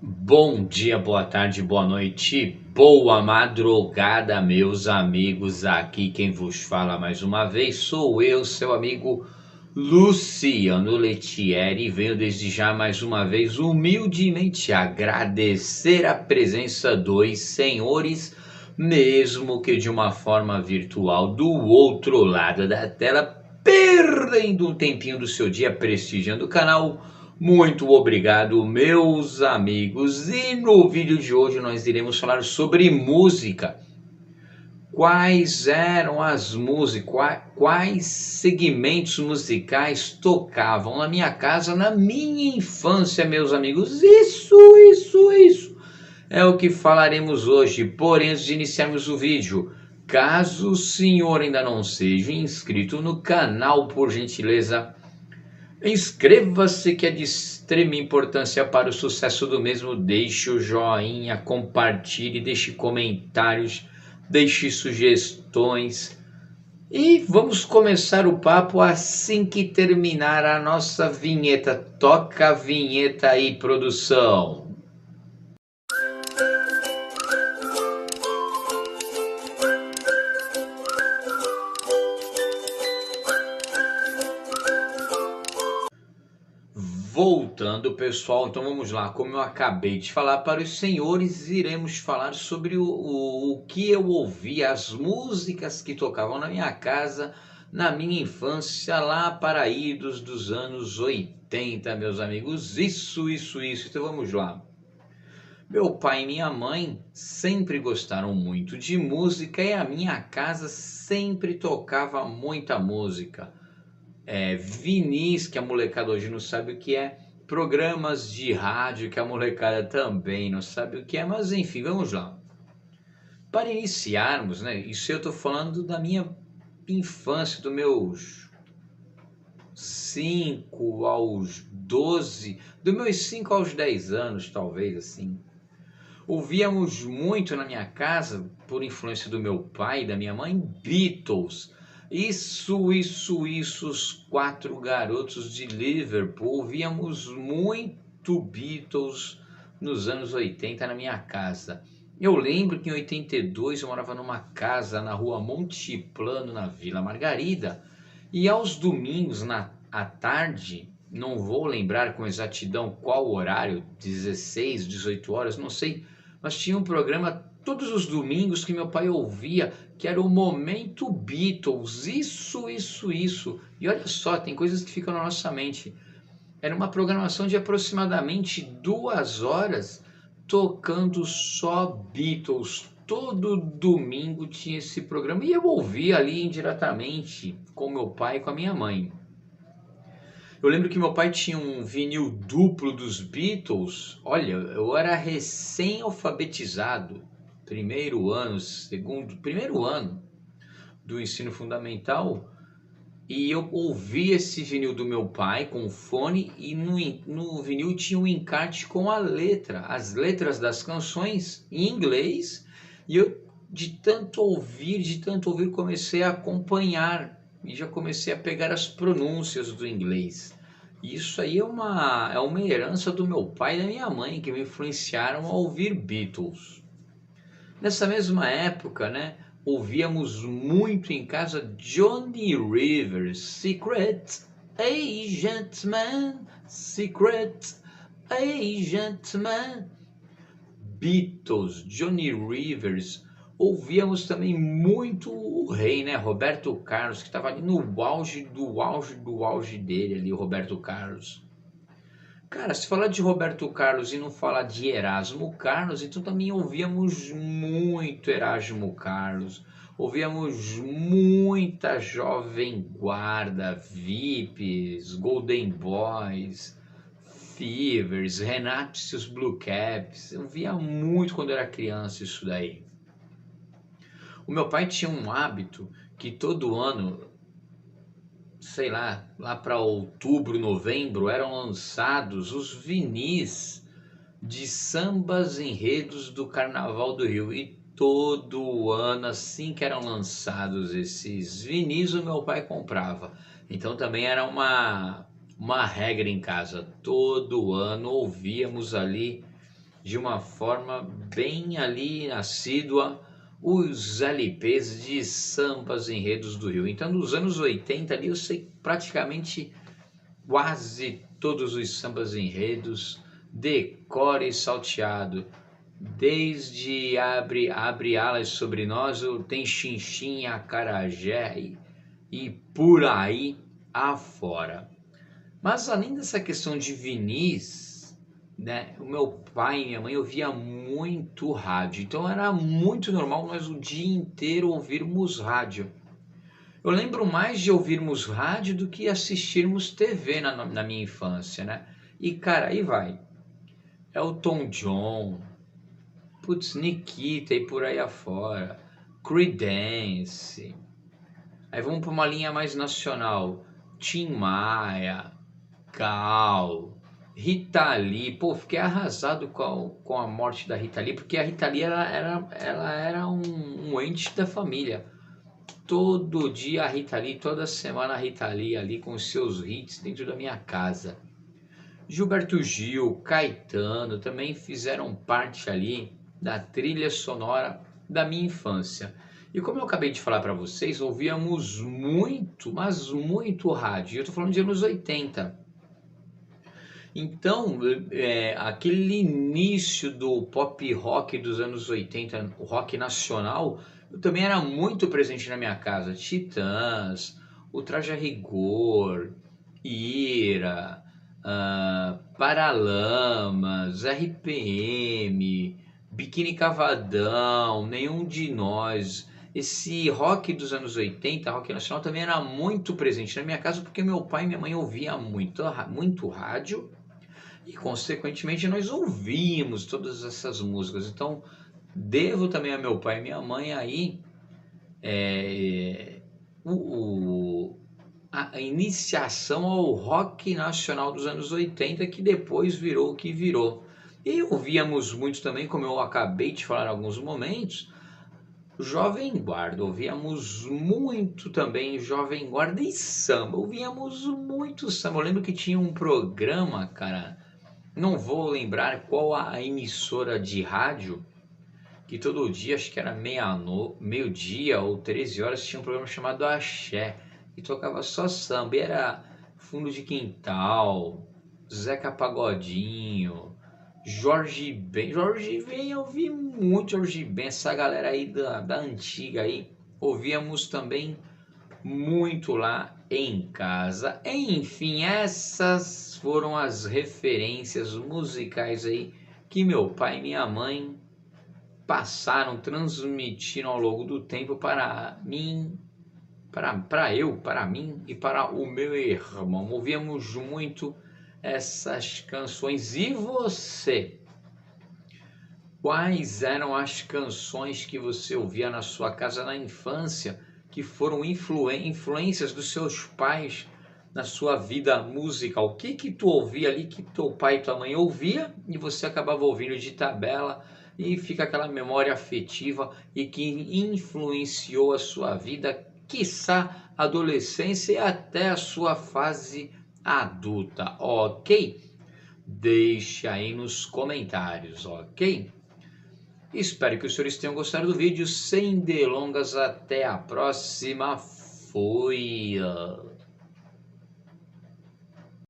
Bom dia, boa tarde, boa noite, boa madrugada, meus amigos. Aqui quem vos fala mais uma vez sou eu, seu amigo Luciano Letieri, e venho desde já mais uma vez humildemente agradecer a presença dos senhores, mesmo que de uma forma virtual, do outro lado da tela, perdendo um tempinho do seu dia prestigiando o canal. Muito obrigado, meus amigos. E no vídeo de hoje nós iremos falar sobre música. Quais eram as músicas, quais segmentos musicais tocavam na minha casa na minha infância, meus amigos? Isso é o que falaremos hoje. Porém, antes de iniciarmos o vídeo, caso o senhor ainda não seja inscrito no canal, por gentileza, inscreva-se, que é de extrema importância para o sucesso do mesmo. Deixe o joinha, compartilhe, deixe comentários, deixe sugestões. E vamos começar o papo assim que terminar a nossa vinheta. Toca a vinheta aí, produção. Voltando, pessoal, então vamos lá. Como eu acabei de falar para os senhores, iremos falar sobre o que eu ouvi, as músicas que tocavam na minha casa, na minha infância, lá para idos dos anos 80, meus amigos. Isso. Então vamos lá. Meu pai e minha mãe sempre gostaram muito de música e a minha casa sempre tocava muita música. Vinis, que a molecada hoje não sabe o que é, programas de rádio que a molecada também não sabe o que é, mas enfim, vamos lá. Para iniciarmos, né, isso eu estou falando da minha infância, dos meus 5 aos 12, dos meus 5 aos 10 anos, talvez assim. Ouvíamos muito na minha casa, por influência do meu pai e da minha mãe, Beatles. Isso, os quatro garotos de Liverpool. Ouvíamos muito Beatles nos anos 80 na minha casa. Eu lembro que em 82 eu morava numa casa na rua Monte Plano, na Vila Margarida, e aos domingos, à tarde, não vou lembrar com exatidão qual horário, 16, 18 horas, não sei, mas tinha um programa todos os domingos que meu pai ouvia, que era o Momento Beatles. Isso. E olha só, tem coisas que ficam na nossa mente. Era uma programação de aproximadamente 2 horas, tocando só Beatles. Todo domingo tinha esse programa e eu ouvia ali indiretamente com meu pai e com a minha mãe. Eu lembro que meu pai tinha um vinil duplo dos Beatles. Olha, eu era recém-alfabetizado, primeiro ano do ensino fundamental, e eu ouvi esse vinil do meu pai com o fone, e no vinil tinha um encarte com as letras das canções em inglês, e eu de tanto ouvir, comecei a acompanhar e já comecei a pegar as pronúncias do inglês. Isso aí é uma herança do meu pai e da minha mãe, que me influenciaram a ouvir Beatles. Nessa mesma época, né, ouvíamos muito em casa Johnny Rivers, Secret Agent Man, Secret Agent Man. Beatles, Johnny Rivers. Ouvíamos também muito o rei, né, Roberto Carlos, que estava ali no auge dele ali, o Roberto Carlos. Cara, se falar de Roberto Carlos e não falar de Erasmo Carlos, então também ouvíamos muito Erasmo Carlos, ouvíamos muita Jovem Guarda, VIPs, Golden Boys, Fevers, Renato e seus Blue Caps. Eu via muito quando eu era criança isso daí. O meu pai tinha um hábito que todo ano, sei lá para outubro, novembro, eram lançados os vinis de sambas enredos do Carnaval do Rio. E todo ano, assim que eram lançados esses vinis, o meu pai comprava. Então também era uma regra em casa. Todo ano ouvíamos ali de uma forma bem ali assídua os LPs de sambas enredos do Rio. Então, nos anos 80 ali eu sei praticamente quase todos os sambas enredos, decore e salteado. Desde abre alas sobre nós, tem Xinxim, Acarajé e por aí afora. Mas além dessa questão de vinis, né, o meu pai e minha mãe ouvia muito rádio, então era muito normal nós o dia inteiro ouvirmos rádio. Eu lembro mais de ouvirmos rádio do que assistirmos TV na minha infância, né? E cara, aí vai. Elton John, putz, Nikita e por aí afora, Creedence. Aí vamos para uma linha mais nacional, Tim Maia, Gal, Rita Lee. Pô, fiquei arrasado com a morte da Rita Lee, porque a Rita Lee ela era um ente da família. Todo dia a Rita Lee, toda semana a Rita Lee ali com os seus hits dentro da minha casa. Gilberto Gil, Caetano também fizeram parte ali da trilha sonora da minha infância. E como eu acabei de falar para vocês, ouvíamos muito, mas muito rádio. Eu estou falando de anos 80. Então, aquele início do pop rock dos anos 80, o rock nacional, também era muito presente na minha casa. Titãs, o Traje a Rigor, Ira, Paralamas, RPM, Biquíni Cavadão, Nenhum de Nós. Esse rock dos anos 80, rock nacional, também era muito presente na minha casa, porque meu pai e minha mãe ouviam muito rádio e, consequentemente, nós ouvíamos todas essas músicas. Então, devo também a meu pai e minha mãe aí a iniciação ao rock nacional dos anos 80, que depois virou o que virou. E ouvíamos muito também, como eu acabei de falar em alguns momentos, Jovem Guarda. Ouvíamos muito também Jovem Guarda e samba. Ouvíamos muito samba. Eu lembro que tinha um programa, cara, não vou lembrar qual a emissora de rádio, que todo dia, acho que era meio-dia ou 13 horas, tinha um programa chamado Axé, e tocava só samba, e era Fundo de Quintal, Zeca Pagodinho, Jorge Ben. Jorge Ben, eu ouvi muito Jorge Ben, essa galera aí da antiga aí, ouvíamos também muito lá em casa. Enfim, essas foram as referências musicais aí que meu pai e minha mãe passaram, transmitiram ao longo do tempo para mim, para mim e para o meu irmão. Ouvíamos muito essas canções. E você? Quais eram as canções que você ouvia na sua casa na infância, que foram influências dos seus pais na sua vida musical? O que tu ouvia ali que teu pai e tua mãe ouvia e você acabava ouvindo de tabela, e fica aquela memória afetiva e que influenciou a sua vida, quiçá adolescência e até a sua fase adulta, ok? Deixe aí nos comentários, ok? Espero que os senhores tenham gostado do vídeo. Sem delongas, até a próxima. Fui!